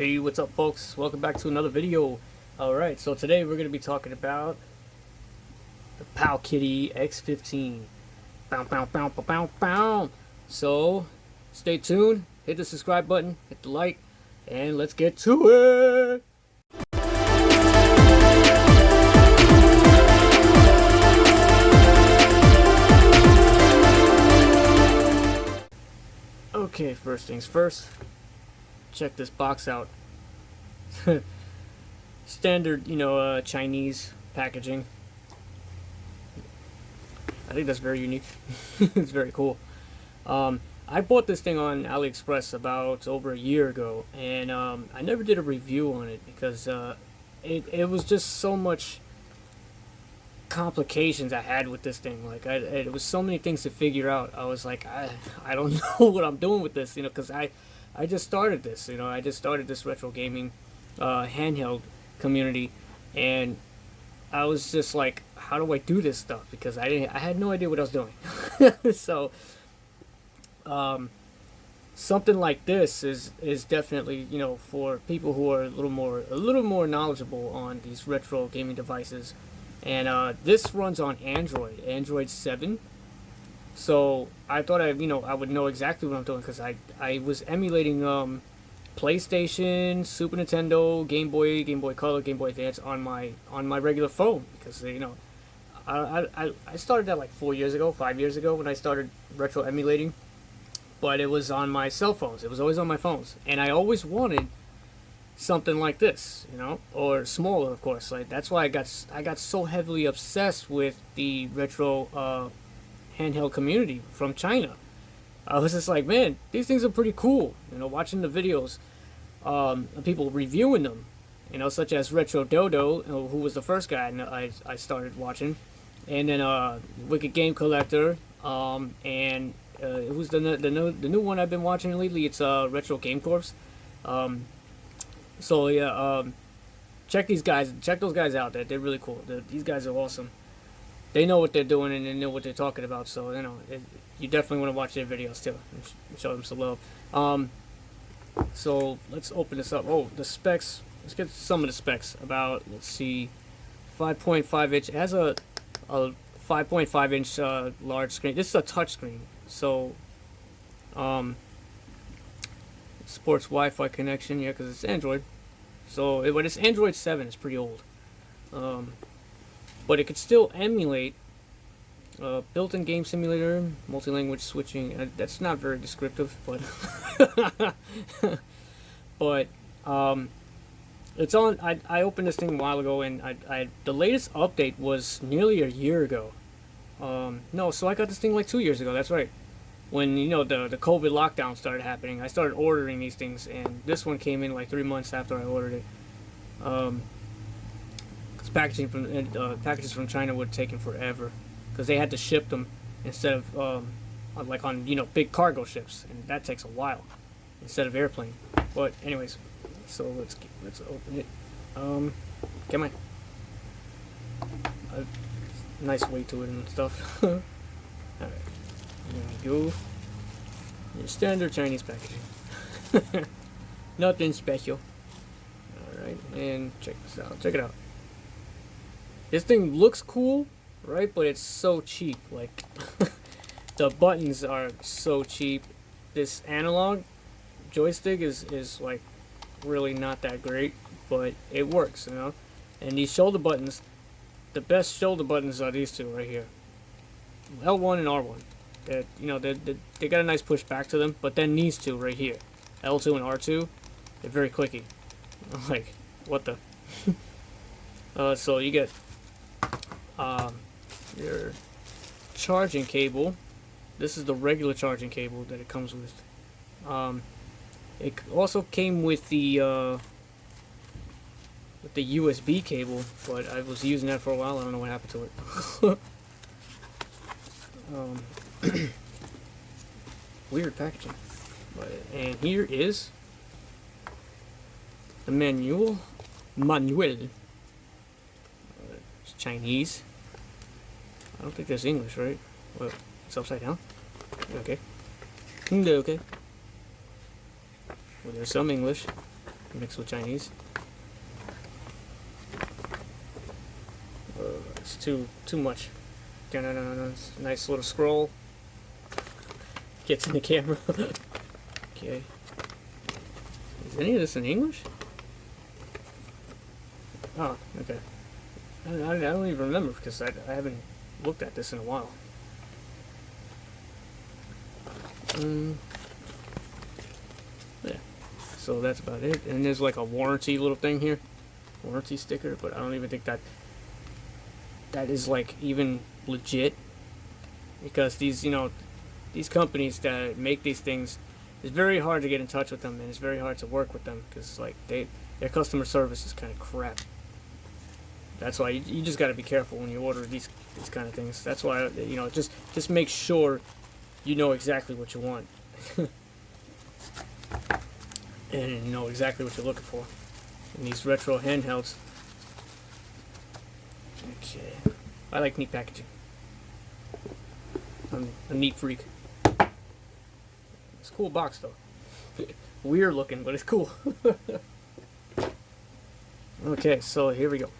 Hey, what's up folks? Welcome back to another video. Alright, so today we're going to be talking about the PowKiddy X15. Bow, bow, bow, bow, bow, bow. So, stay tuned, hit the subscribe button, hit the like, and let's get to it! Okay, first things first, check this box out. Standard, Chinese packaging. I think that's very unique. It's very cool. I bought this thing on AliExpress about over a year ago, and I never did a review on it because it was just so much complications I had with this thing. Like, it was so many things to figure out. I was like, I don't know what I'm doing with this, because I just started this, I just started this retro gaming handheld community, and I was just like, how do I do this stuff? Because I had no idea what I was doing. So something like this is definitely, for people who are a little more knowledgeable on these retro gaming devices. And this runs on Android 7. So I thought I would know exactly what I'm doing, because I was emulating PlayStation, Super Nintendo, Game Boy Color, Game Boy Advance on my regular phone, because I started that like 5 years ago when I started retro emulating, but it was on my cell phones. It was always on my phones, and I always wanted something like this, or smaller, of course. Like, that's why I got so heavily obsessed with the retro handheld community from China. I was just like, man, these things are pretty cool. Watching the videos, people reviewing them, such as Retro Dodo, who was the first guy I started watching, and then Wicked Game Collector, and it was the new one I've been watching lately. It's Retro Game Corps. So yeah, check those guys out. They're really cool. These guys are awesome. They know what they're doing, and they know what they're talking about. So you definitely want to watch their videos too and show them some love. So let's open this up. Oh, the specs. Let's get some of the specs. Let's see, 5.5 inch. It has a 5.5 inch large screen. This is a touch screen. So supports Wi-Fi connection, yeah, because it's Android. So but it's Android 7. It's pretty old. But it could still emulate built-in game simulator, multi-language switching. That's not very descriptive, but but it's on. I opened this thing a while ago, and the latest update was nearly a year ago. No, so I got this thing like 2 years ago. That's right. When the COVID lockdown started happening, I started ordering these things, and this one came in like 3 months after I ordered it. Packages from China would have taken forever, because they had to ship them instead of like on big cargo ships, and that takes a while instead of airplane. But anyways, so let's open it. Come on, nice weight to it and stuff. All right, there we go. Your standard Chinese packaging. Nothing special. All right, and check this out. Check it out. This thing looks cool, right? But it's so cheap. Like, the buttons are so cheap. This analog joystick is like really not that great, but it works, And these shoulder buttons, the best shoulder buttons are these two right here, L1 and R1. They got a nice push back to them, but then these two right here, L2 and R2, they're very clicky. Like, what the? So you get your charging cable. This is the regular charging cable that it comes with. It also came with the USB cable, but I was using that for a while. I don't know what happened to it. Weird packaging. And here is the manual. It's Chinese. I don't think there's English, right? Well, it's upside down. Okay. Okay. Well, there's some English. mixed with Chinese. It's too much. Nice little scroll. Gets in the camera. Okay. Is any of this in English? Oh, okay. I don't even remember because I haven't looked at this in a while. Yeah. So that's about it. And there's like a warranty little thing here. Warranty sticker, but I don't even think that is like even legit, because these, you know, these companies that make these things, it's very hard to get in touch with them, and it's very hard to work with them because like their customer service is kind of crap. That's why you just got to be careful when you order these kind of things. That's why, you know, just make sure you know exactly what you want and you know exactly what you're looking for in these retro handhelds. Okay, I like neat packaging. I'm a neat freak. It's a cool box though. Weird looking, but it's cool. Okay, so here we go.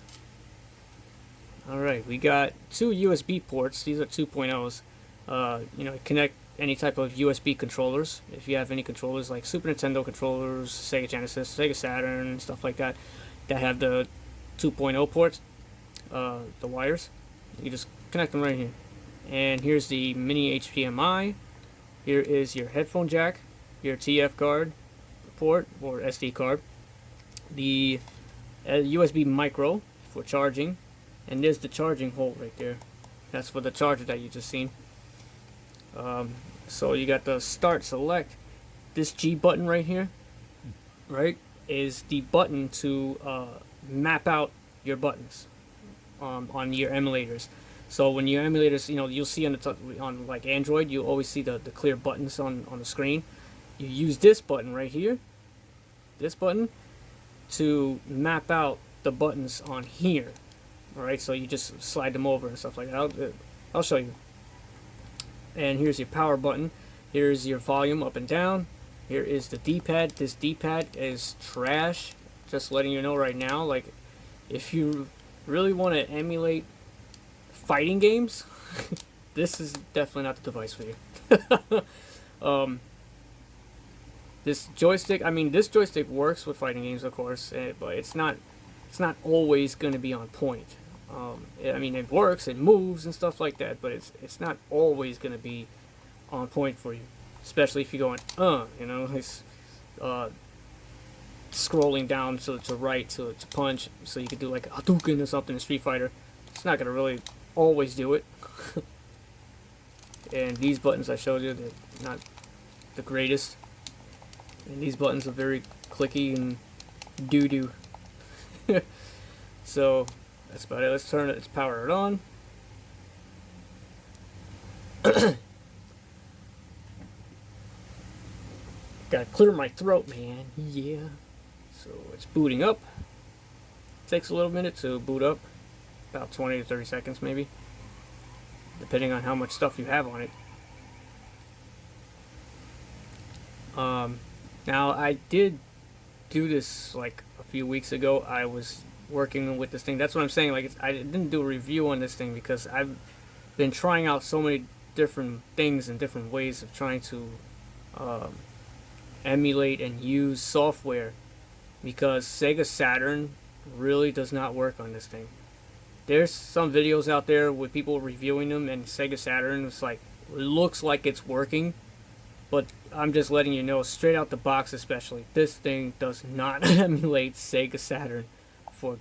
Alright, we got two USB ports. These are 2.0s. You know, connect any type of USB controllers. If you have any controllers like Super Nintendo controllers, Sega Genesis, Sega Saturn, stuff like that, that have the 2.0 ports, the wires, you just connect them right here. And here's the mini HDMI. Here is your headphone jack, your TF card port or SD card, the USB micro for charging, and there's the charging hole right there. That's for the charger that you just seen. So you got the start select. This G button right here, right, is the button to map out your buttons on your emulators. So when your emulators, you know, you'll see on like Android, you'll always see the clear buttons on the screen. You use this button right here, this button, to map out the buttons on here. Alright, so you just slide them over and stuff like that. I'll show you. And here's your power button. Here's your volume up and down. Here is the D-pad. This D-pad is trash. Just letting you know right now. Like, if you really want to emulate fighting games, this is definitely not the device for you. This joystick, I mean, this joystick works with fighting games, of course, but it's not always going to be on point. I mean, it works, it moves and stuff like that, but it's not always going to be on point for you, especially if you're going, you know, it's scrolling down to right to punch, so you could do like a Hadouken or something in Street Fighter. It's not going to really always do it. And these buttons I showed you, they're not the greatest. And these buttons are very clicky and doo-doo. So that's about it. Let's turn it, let's power it on. Gotta clear my throat, man. Yeah. So it's booting up. Takes a little minute to boot up. About 20 to 30 seconds maybe, depending on how much stuff you have on it. Now I did do this like a few weeks ago. I was working with this thing. That's what I'm saying. Like, I didn't do a review on this thing because I've been trying out so many different things and different ways of trying to emulate and use software, because Sega Saturn really does not work on this thing. There's some videos out there with people reviewing them, and Sega Saturn is like, looks like it's working, but I'm just letting you know, straight out the box especially, this thing does not emulate Sega Saturn for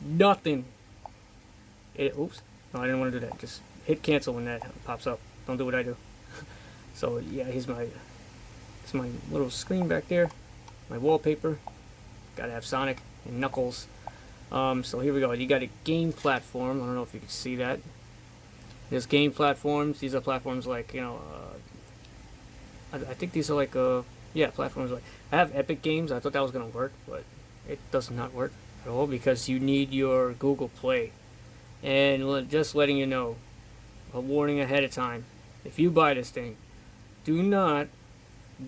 nothing. Oops, no, I didn't want to do that. Just hit cancel when that pops up. Don't do what I do. So yeah, it's my little screen back there, my wallpaper. Gotta have Sonic and Knuckles. So here we go. You got a game platform. I don't know if you can see that. There's game platforms. These are platforms like, you know, I think these are like, yeah, platforms like, I have Epic Games. I thought that was going to work, but it does not work at all because you need your Google Play. And just letting you know, a warning ahead of time, if you buy this thing, do not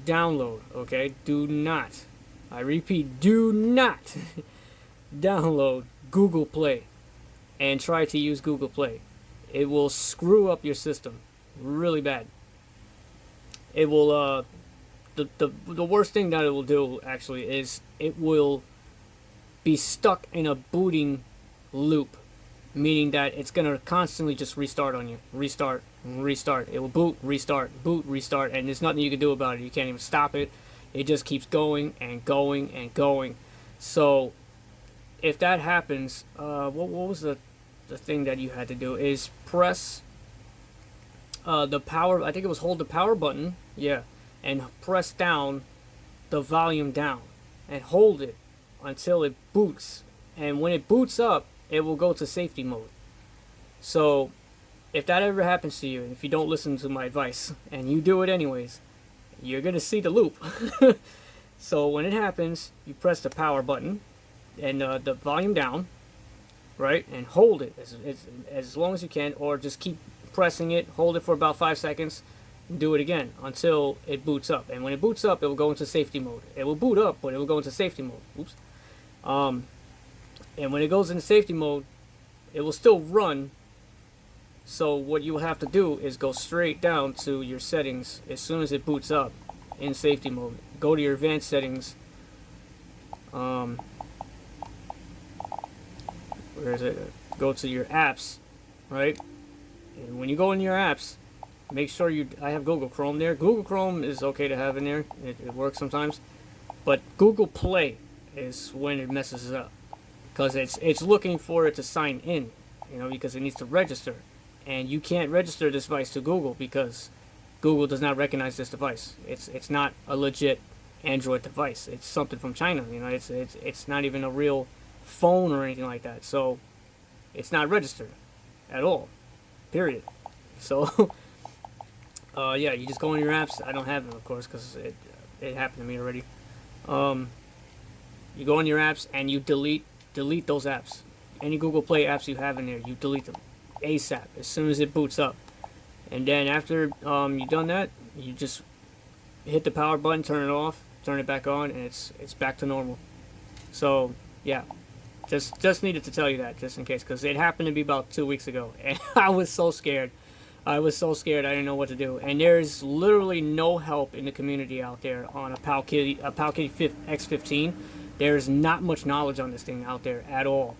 download, okay? Do not I repeat, do not download Google Play and try to use Google Play. It will screw up your system really bad. It will, the worst thing that it will do, actually, is it will be stuck in a booting loop, meaning that it's going to constantly just restart on you. Restart, restart. It will boot, restart, and there's nothing you can do about it. You can't even stop it. It just keeps going and going and going. So if that happens, what was the thing that you had to do is press the power, I think it was hold the power button, yeah, and press down the volume down and hold it until it boots. And when it boots up, it will go to safety mode. So if that ever happens to you, and if you don't listen to my advice and you do it anyways, you're gonna see the loop. So when it happens, you press the power button and the volume down, right, and hold it as long as you can, or just keep pressing it, hold it for about 5 seconds, and do it again until it boots up. And when it boots up, it will go into safety mode. It will boot up, but it will go into safety mode. Oops. And when it goes into safety mode, it will still run. So what you will have to do is go straight down to your settings as soon as it boots up in safety mode. Go to your advanced settings. Where is it? Go to your apps, right? And when you go in your apps, make sure I have Google Chrome there. Google Chrome is okay to have in there. It works sometimes. But Google Play is when it messes up, because it's looking for it to sign in, because it needs to register. And you can't register this device to Google because Google does not recognize this device. It's not a legit Android device. It's something from China. It's not even a real phone or anything like that. So it's not registered at all. Period. So yeah, you just go in your apps. I don't have them, of course, because it happened to me already. You go in your apps and you delete those apps. Any Google Play apps you have in there, you delete them ASAP as soon as it boots up. And then after you've done that, you just hit the power button, turn it off, turn it back on, and it's back to normal. So yeah, just needed to tell you that, just in case, because it happened to me about 2 weeks ago, and I was so scared. I didn't know what to do. And there's literally no help in the community out there on a PowKiddy X15. There's not much knowledge on this thing out there at all.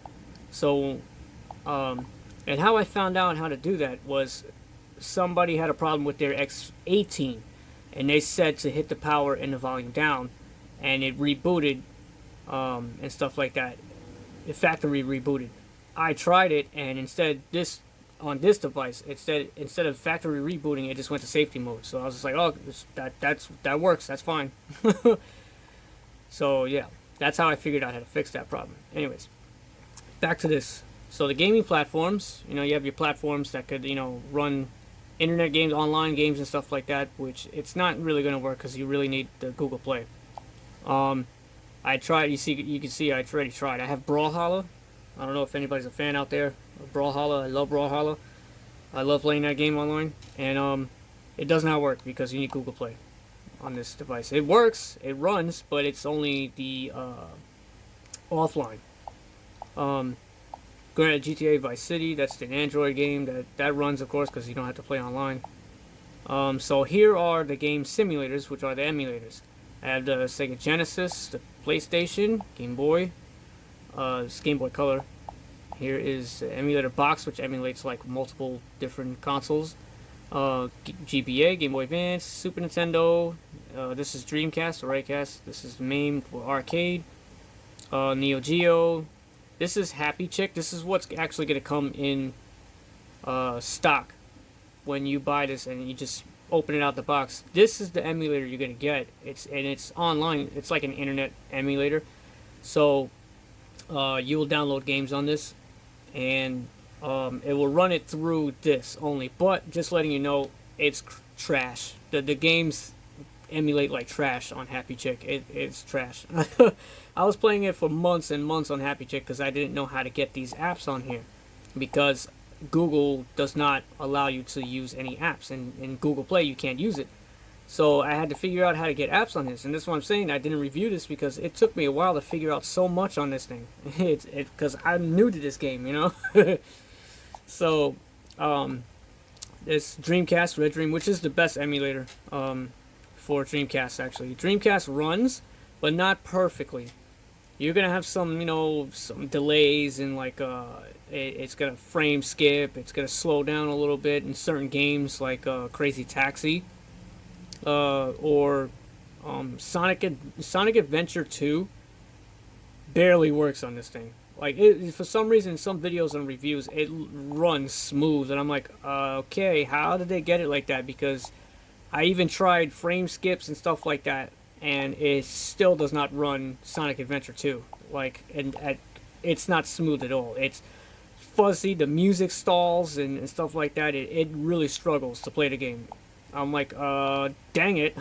So and how I found out how to do that was somebody had a problem with their X18, and they said to hit the power and the volume down, and it rebooted and stuff like that. It factory rebooted. I tried it, and instead on this device, instead of factory rebooting, it just went to safety mode. So I was just like, oh, that works. That's fine. So yeah, that's how I figured out how to fix that problem. Anyways, back to this. So the gaming platforms, you have your platforms that could, run internet games, online games, and stuff like that, which it's not really going to work because you really need the Google Play. I tried. You can see I already tried. I have Brawlhalla. I don't know if anybody's a fan out there of Brawlhalla. I love Brawlhalla. I love playing that game online, and it does not work because you need Google Play on this device. It works, it runs, but it's only the offline. Granted, GTA Vice City, that's an Android game that runs, of course, because you don't have to play online. So here are the game simulators, which are the emulators. I have the Sega Genesis, the PlayStation, Game Boy, it's Game Boy Color. Here is the emulator box, which emulates like multiple different consoles. GBA, Game Boy Advance, Super Nintendo. This is Dreamcast or Rightcast. This is MAME for arcade. Neo Geo. This is Happy Chick. This is what's actually going to come in stock when you buy this and you just open it out the box. This is the emulator you're going to get. It's online. It's like an internet emulator. So you will download games on this, and it will run it through this only. But just letting you know, it's trash. The games emulate like trash on Happy Chick. It's trash. I was playing it for months and months on Happy Chick because I didn't know how to get these apps on here, because Google does not allow you to use any apps, and in Google Play you can't use it. So I had to figure out how to get apps on this, and this is what I'm saying. I didn't review this because it took me a while to figure out so much on this thing. It's because I'm new to this game, you know. So, it's Dreamcast Redream, which is the best emulator for Dreamcast. Actually, Dreamcast runs, but not perfectly. You're gonna have some, you know, some delays and like it's gonna frame skip. It's gonna slow down a little bit in certain games like Crazy Taxi. Or Sonic Adventure 2 barely works on this thing. Like for some reason, in some videos and reviews, it runs smooth, and I'm like, okay, how did they get it like that? Because I even tried frame skips and stuff like that, and it still does not run Sonic Adventure 2. Like, it's not smooth at all. It's fuzzy. The music stalls and stuff like that. It really struggles to play the game. I'm like, dang it.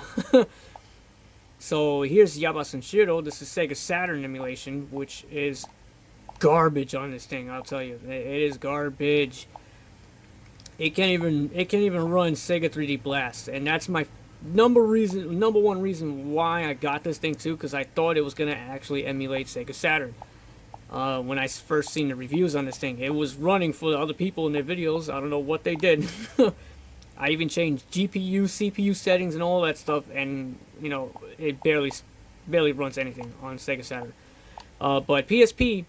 So here's Yabasunshiro. This is Sega Saturn emulation, which is garbage on this thing. I'll tell you, it is garbage. It can't even run Sega 3D Blast, and that's my number one reason why I got this thing too, because I thought it was gonna actually emulate Sega Saturn. When I first seen the reviews on this thing, it was running for the other people in their videos. I don't know what they did. I even changed GPU, CPU settings, and all that stuff, and you know it barely runs anything on Sega Saturn. But PSP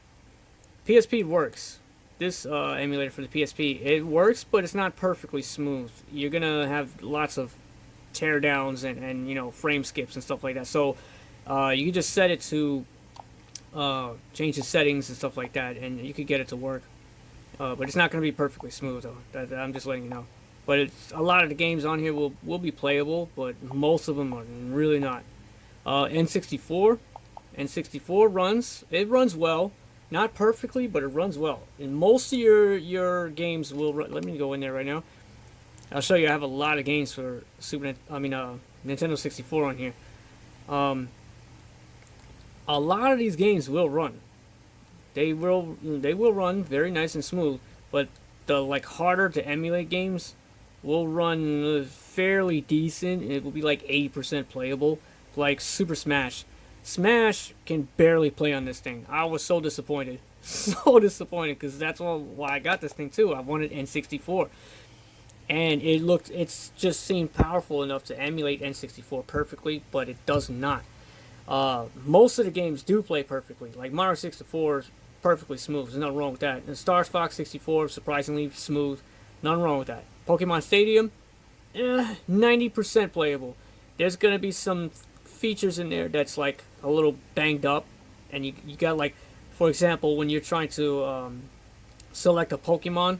works. This emulator for the PSP, it works, but it's not perfectly smooth. You're gonna have lots of teardowns and you know frame skips and stuff like that. So you can just set it to change the settings and stuff like that, and you could get it to work. But it's not gonna be perfectly smooth though. I'm just letting you know. But a lot of the games on here will be playable, but most of them are really not. N64 runs well, not perfectly, but it runs well. And most of your games will run. Let me go in there right now. I'll show you. I have a lot of games for Nintendo 64 on here. A lot of these games will run. They will run very nice and smooth, but the like harder to emulate games will run fairly decent. It will be like 80% playable. Like Super Smash. Smash can barely play on this thing. I was so disappointed. So disappointed, because that's why I got this thing too. I wanted N64. And it's just seemed powerful enough to emulate N64 perfectly, but it does not. Most of the games do play perfectly. Like Mario 64 is perfectly smooth. There's nothing wrong with that. And Star Fox 64, surprisingly smooth. Nothing wrong with that. Pokemon Stadium, 90% playable. There's going to be some features in there that's like a little banged up. And you got like, for example, when you're trying to select a Pokemon,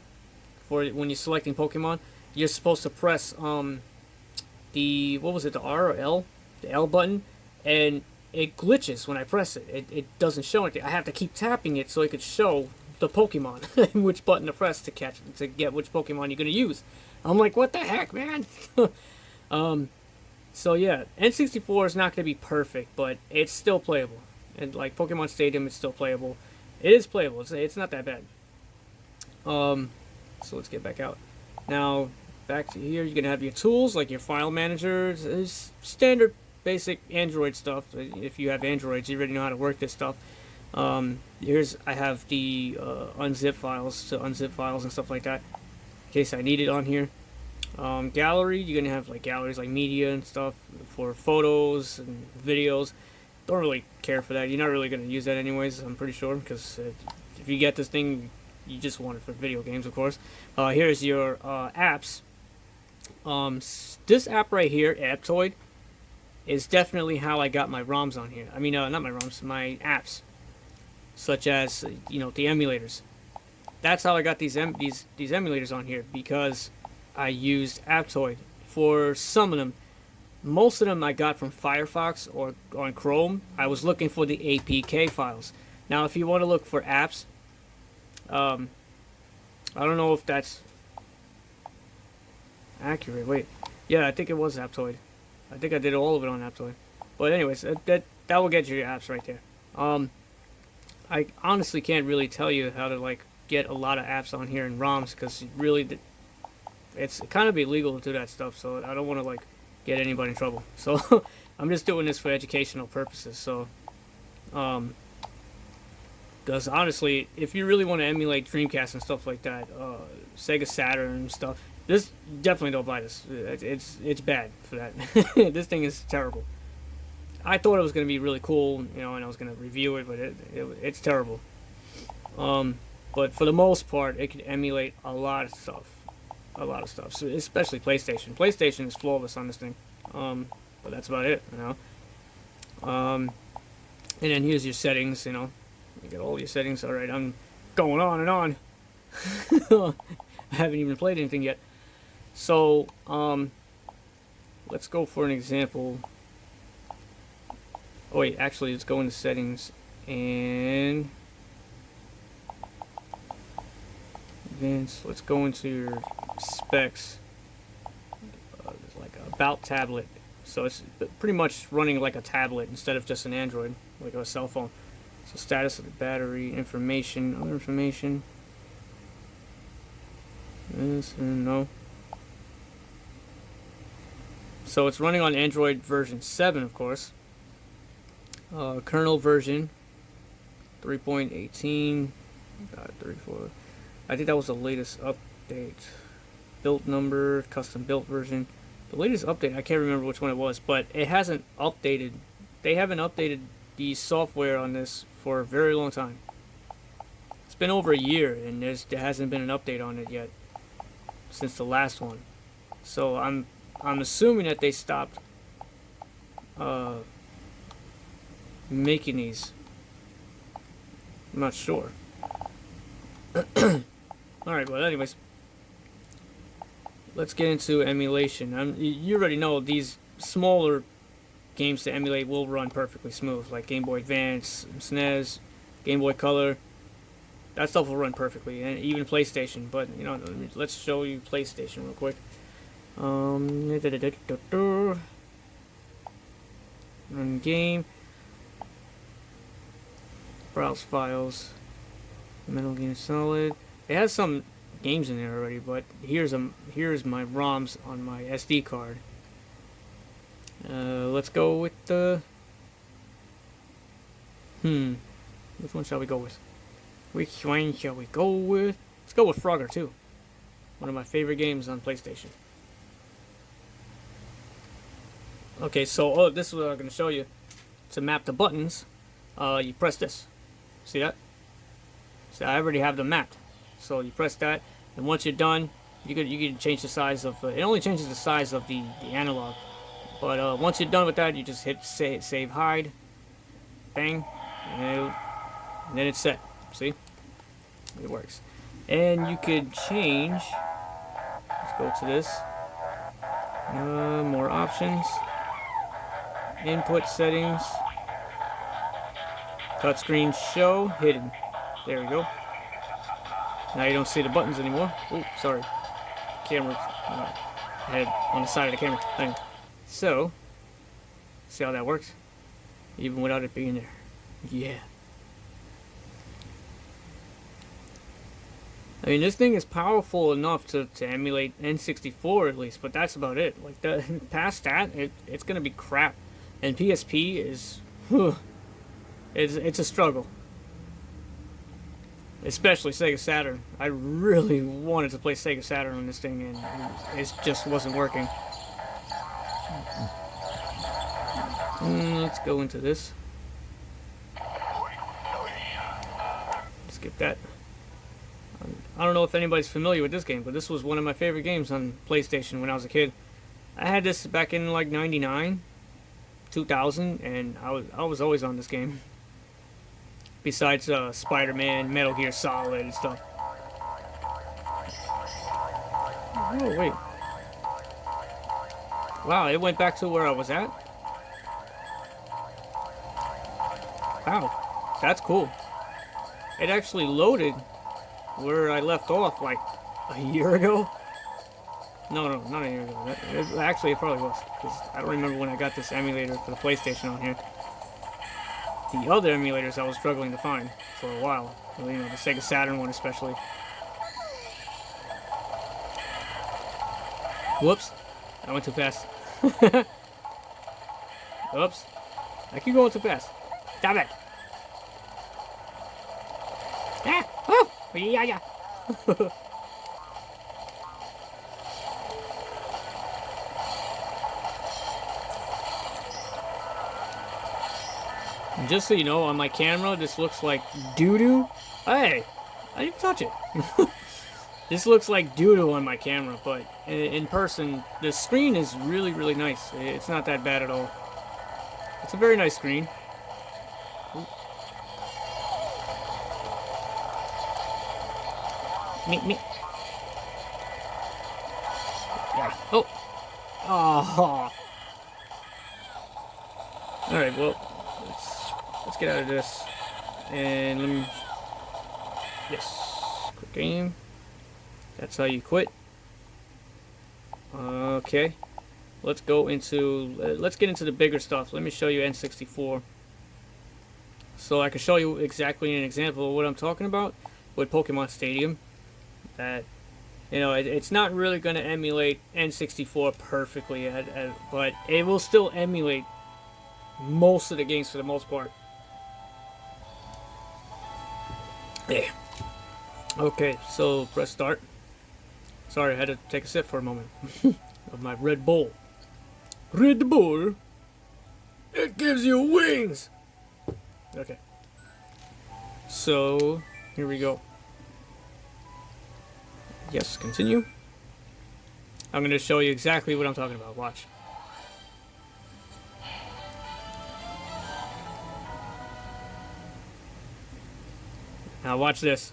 when you're selecting Pokemon, you're supposed to press the R or L? The L button, and it glitches when I press it. It doesn't show anything. I have to keep tapping it so it could show the Pokemon which button to press to get which Pokemon you're gonna use. I'm like, what the heck, man? So yeah, N64 is not gonna be perfect, but it's still playable. And like Pokemon Stadium, it's still playable. It is playable. It's not that bad. So let's get back out. Now back to here. You're gonna have your tools like your file manager. It's standard basic Android stuff. If you have Androids, you already know how to work this stuff. I have the unzip files to unzip files and stuff like that in case I need it on here. Gallery, you're gonna have like galleries like media and stuff for photos and videos. Don't really care for that. You're not really gonna use that anyways, I'm pretty sure, because if you get this thing, you just want it for video games, of course. Here's your apps. This app right here, Aptoid, is definitely how I got my ROMs on here. I mean, not my ROMs, my apps, such as the emulators. That's how I got these emulators on here, because I used Aptoid for some of them. Most of them I got from Firefox or on Chrome. I was looking for the APK files. Now, if you want to look for apps, I don't know if that's accurate. Wait, yeah, I think it was Aptoid. I think I did all of it on Aptoid. But anyways, that will get you your apps right there. I honestly can't really tell you how to like get a lot of apps on here in ROMs, because really it's kind of illegal to do that stuff. So I don't want to like get anybody in trouble. So I'm just doing this for educational purposes. So, because honestly, if you really want to emulate Dreamcast and stuff like that, Sega Saturn and stuff, this definitely don't buy this. It's bad for that. This thing is terrible. I thought it was going to be really cool, you know, and I was going to review it, but it's terrible. But for the most part, it can emulate a lot of stuff. So especially PlayStation. PlayStation is flawless on this thing. But that's about it, you know. And then here's your settings, you know. You get all your settings. All right, I'm going on and on. I haven't even played anything yet. So, let's go for an example. Oh wait, actually, let's go into settings and advanced. Let's go into your specs. Like about tablet. So it's pretty much running like a tablet instead of just an Android, like a cell phone. So status of the battery, information, other information. Yes and no. So it's running on Android version 7, of course. Kernel version 3.18. 34. I think that was the latest update. Build number, custom built version. The latest update, I can't remember which one it was, but it hasn't updated. They haven't updated the software on this for a very long time. It's been over a year, and there hasn't been an update on it yet since the last one. So I'm assuming that they stopped making these. I'm not sure. Alright, well, anyways, let's get into emulation. You already know these smaller games to emulate will run perfectly smooth, like Game Boy Advance, SNES, Game Boy Color. That stuff will run perfectly, and even PlayStation. But you know, let's show you PlayStation real quick. Run game. Browse files. Metal Gear Solid. It has some games in there already, but here's my ROMs on my SD card. Let's go with the which one shall we go with? Which one shall we go with? Let's go with Frogger 2. One of my favorite games on PlayStation. Okay, so this is what I'm going to show you. To map the buttons, you press this. See that? So I already have them mapped. So you press that, and once you're done, you can change the size of. It only changes the size of the analog. But once you're done with that, you just hit save hide, bang, and then it's set. See? It works. And you could change. Let's go to this. More options. Input settings. Touchscreen show hidden. There we go. Now you don't see the buttons anymore. Oh, sorry. Camera. I had it on the side of the camera. Anyway. So, see how that works? Even without it being there. Yeah. I mean, this thing is powerful enough to emulate N64 at least, but that's about it. Like, past that, it's gonna be crap. And PSP is, it's a struggle. Especially Sega Saturn. I really wanted to play Sega Saturn on this thing, and it just wasn't working. Let's go into this. Skip that. I don't know if anybody's familiar with this game, but this was one of my favorite games on PlayStation when I was a kid. I had this back in like 99, 2000, and I was always on this game. Besides Spider-Man, Metal Gear Solid, and stuff. Oh, wait. Wow, it went back to where I was at? Wow, that's cool. It actually loaded where I left off like a year ago. No, not a year ago. Actually, it probably was, because I don't remember when I got this emulator for the PlayStation on here. The other emulators I was struggling to find for a while. Well, you know, the Sega Saturn one especially. Whoops, I went too fast. Oops. I keep going too fast. Stop it. Ah! Oh! Yeah, yeah. Just so you know, on my camera, this looks like doo-doo. Hey! I didn't touch it. This looks like doo-doo on my camera, but in person, the screen is really, really nice. It's not that bad at all. It's a very nice screen. Me. Yeah. Oh. Oh. All right. Well, let's get out of this, and let me. Yes. Quick game. That's how you quit. Okay. Let's get into the bigger stuff. Let me show you N64. So I can show you exactly an example of what I'm talking about with Pokemon Stadium. That, you know, it's not really going to emulate N64 perfectly, but it will still emulate most of the games for the most part. Yeah. Okay, so press start. Sorry, I had to take a sip for a moment of my Red Bull. Red Bull? It gives you wings! Okay. So, here we go. Yes, continue. I'm going to show you exactly what I'm talking about. Watch. Now watch this.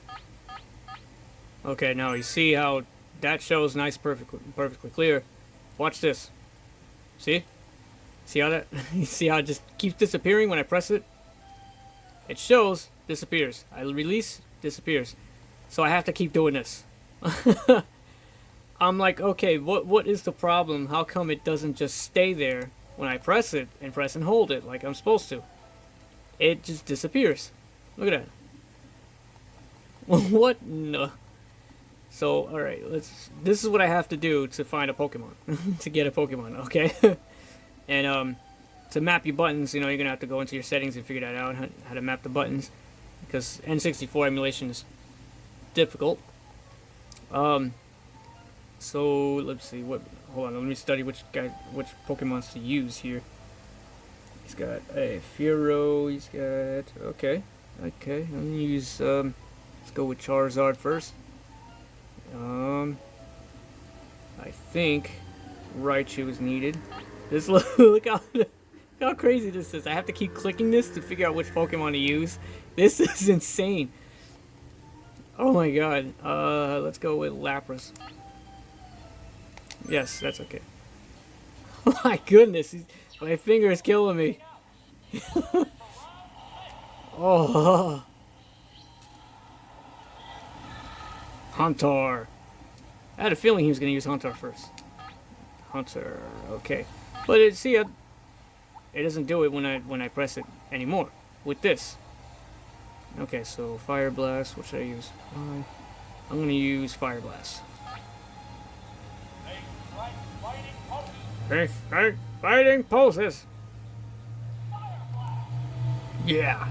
Okay, now you see how that shows nice, perfectly clear. Watch this. See? See how that? You see how it just keeps disappearing when I press it? It shows, disappears. I release, disappears. So I have to keep doing this. I'm like, okay, what is the problem? How come it doesn't just stay there when I press it and press and hold it like I'm supposed to? It just disappears. Look at that. What? No. So, alright, this is what I have to do to find a Pokemon. To get a Pokemon, okay? And, to map your buttons, you know, you're gonna have to go into your settings and figure that out, how to map the buttons. Because N64 emulation is difficult. So, let's see, hold on, let me study which Pokemons to use here. He's got a Fearow, he's got, okay, let me use, let's go with Charizard first. I think Raichu is needed. This look how crazy this is. I have to keep clicking this to figure out which Pokemon to use. This is insane. Oh my god. Let's go with Lapras. Yes, that's okay. Oh my goodness, my finger is killing me. Oh. Hunter. I had a feeling he was going to use Hunter first. Hunter, okay. But it doesn't do it when I press it anymore with this. Okay, so Fire Blast. What should I use? I'm going to use Fire Blast. Fighting poses. Yeah.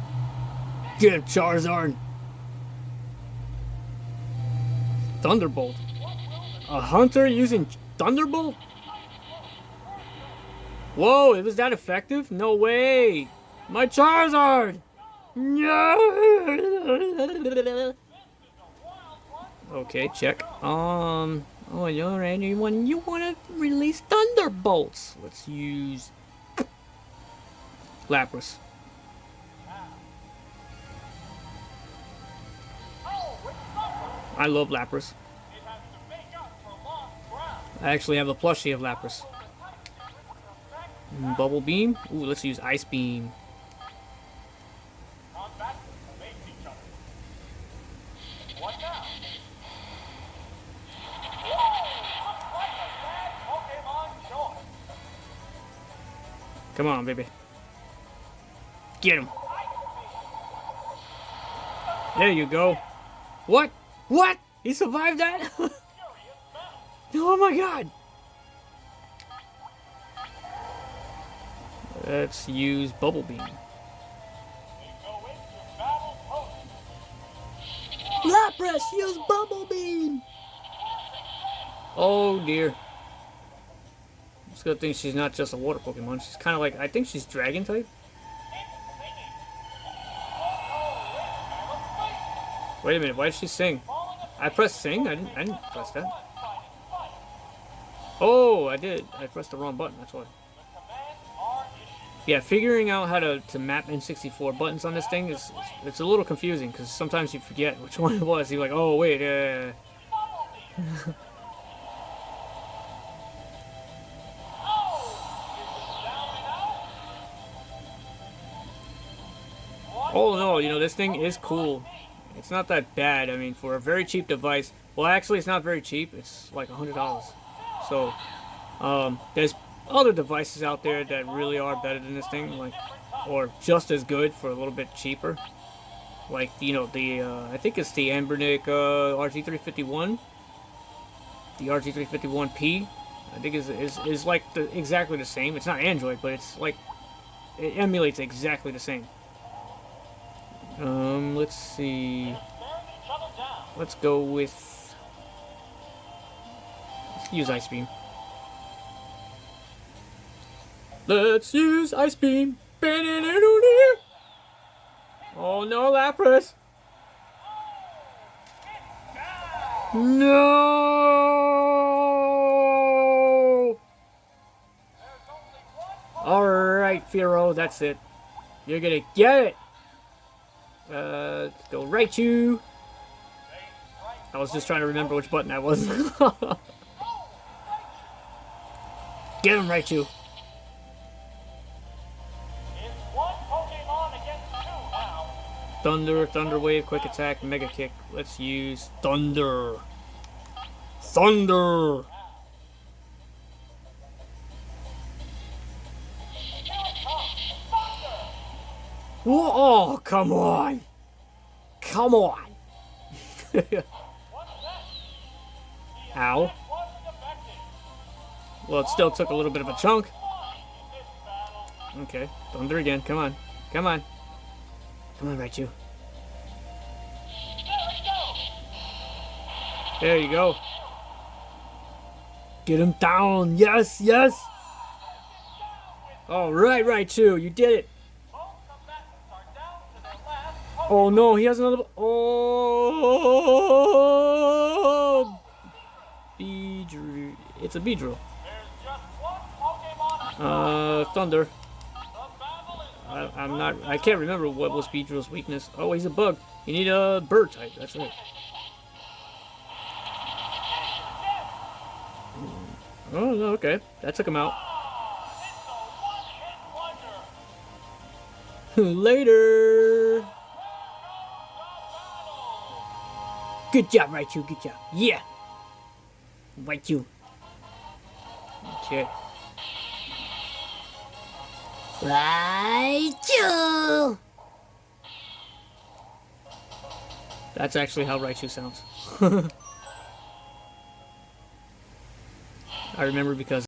Get him, Charizard. Thunderbolt. A hunter using Thunderbolt? Whoa, it was that effective? No way! My Charizard! No! Okay, check. Oh, you're anyone you want to release Thunderbolts? Let's use Lapras. I love Lapras. I actually have a plushie of Lapras. Bubble Beam? Ooh, let's use Ice Beam. Come on, baby. Get him. There you go. What? What? He survived that? Oh my god. Let's use Bubble Beam. Lapras, use Bubble Beam! Oh dear. It's a good thing she's not just a water Pokemon. She's kind of like, I think she's Dragon type. Wait a minute, why did she sing? I pressed sing? I didn't press that. Oh, I did. I pressed the wrong button, that's why. Yeah, figuring out how to map N64 buttons on this thing it's a little confusing because sometimes you forget which one it was. You're like, oh wait, oh no, you know, this thing is cool. It's not that bad. I mean, for a very cheap device. Well, actually, it's not very cheap. It's like $100. So, there's other devices out there that really are better than this thing, like, or just as good for a little bit cheaper. Like, you know, the I think it's the Embernic RG351, the RG351P. I think is like exactly the same. It's not Android, but it's like it emulates exactly the same. Let's see. Let's go with. Let's use Ice Beam. Let's use Ice Beam. Oh no, Lapras! No! Alright, Firo, that's it. You're gonna get it! Let's go Raichu. I was just trying to remember which button that was. Get him, Raichu. Thunder, Thunder Wave, Quick Attack, Mega Kick. Let's use Thunder. Thunder! Whoa, oh, come on! Come on! Ow. Well, it still took a little bit of a chunk. Okay, Thunder again. Come on. Come on. Come on, Raichu. There you go. Get him down. Yes, yes. All right, Raichu. You did it. Oh, no. He has another... Oh. Beedrill. It's a Beedrill. Thunder. I can't remember what was Beedrill's weakness. Oh, he's a bug. You need a bird type. That's right. Oh, no, okay. That took him out. Later. Good job, Raichu. Good job. Yeah. Raichu. Okay. Raichu! That's actually how Raichu sounds. I remember because